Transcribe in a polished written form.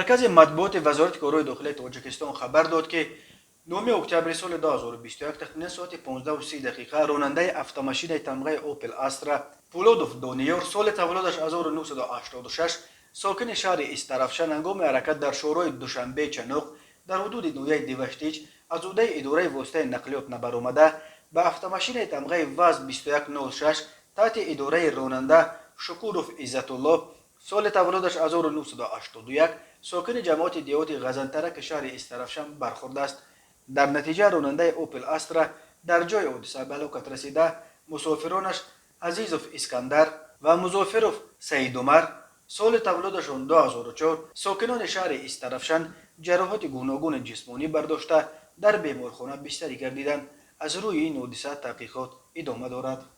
مرکز مطبوعات وزارت کارهای داخلی تاجیکستان خبر داد که 9 اکتبر سال 2021 تقریبا ساعت 15:30 راننده автомашین تمغه اوپل استرا پولودوف دانیار سال تولدش 1986 ساکن شهر استرافشن هنگام حرکت در شورای دوشنبه چنوق در حدود نویه دیوشتیچ از عهده اداره واسطه نقلیات نبرآمده به автомашین تمغه وز 2106 تحت اداره راننده شکوروف عزت الله سال تولدش 1981 ساکن جماعت دیهات غزنترک شهر استرافشن برخورده است. در نتیجه راننده اوپل استرا در جای حادثه به هلاکت رسیده. مسافرانش عزیزوف اسکندر و مظفروف سعید عمر سال تولدشان 2004 ساکنان شهر استرافشن جراحات گوناگون جسمانی برداشته در بیمارخانه بستری گردیدند. از روی این حادثه تحقیقات ادامه دارد.